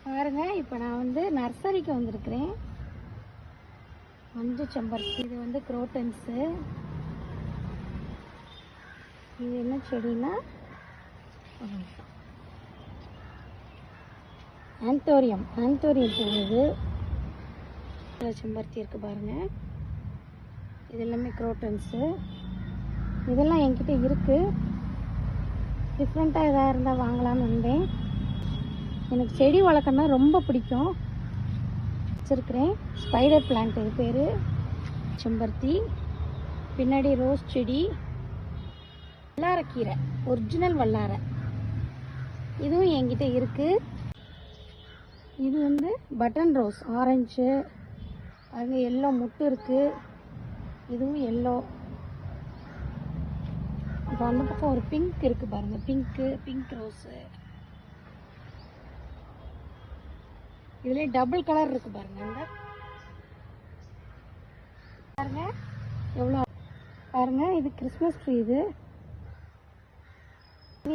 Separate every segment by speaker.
Speaker 1: பாருங்க, இப்போ நான் வந்து நர்சரிக்கு வந்திருக்கிறேன். மஞ்சள் செம்பருத்தி, இது வந்து குரோட்டன்ஸு. இது என்ன செடினா ஆந்தோரியம் போகுது. செம்பருத்தி இருக்குது பாருங்கள். இது எல்லாமே குரோட்டன்ஸு. இதெல்லாம் என்கிட்ட இருக்குது. டிஃப்ரெண்ட்டாக எதாவது இருந்தால் வாங்கலான்னு வந்தேன். எனக்கு செடி வளர்க்கணுன்னா ரொம்ப பிடிக்கும். வச்சுருக்கிறேன். ஸ்பைடர் பிளான்ட், இது பேர். செம்பருத்தி, பின்னாடி ரோஸ் செடி, வல்லாரக்கீரை, ஒரிஜினல் வல்லாரை, இதுவும் என்கிட்ட இருக்குது. இது வந்து பட்டன் ரோஸ், ஆரஞ்சு, அது எல்லோ முட்டு இருக்குது. இதுவும் எல்லோ. இப்போ அந்த பக்கம் ஒரு பிங்க் இருக்குது பாருங்கள், பிங்க் ரோஸு. இதுலேயே டபுள் கலர் இருக்குது பாருங்கள். அந்த பாருங்க எவ்வளோ பாருங்க. இது கிறிஸ்மஸ் ட்ரீ. இது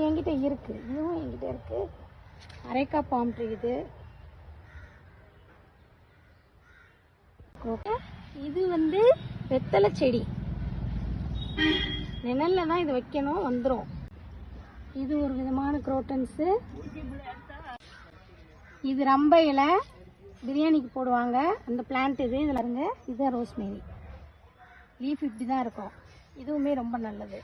Speaker 1: என்கிட்ட இருக்குது. இதுவும் என்கிட்ட இருக்குது. அரைக்கா பாம் ட்ரீ. இது வந்து வெத்தலை செடி. நிழல்ல தான் இது வைக்கணும், வந்துடும். இது ஒரு விதமான குரோட்டன்ஸு. இது ரம்ப இலை, பிரியாணிக்கு போடுவாங்க அந்த பிளான்ட். இதில் இருங்க, இதுதான் ரோஸ்மேரி. லீஃப் இப்படி தான் இருக்கும். இதுவுமே ரொம்ப நல்லது.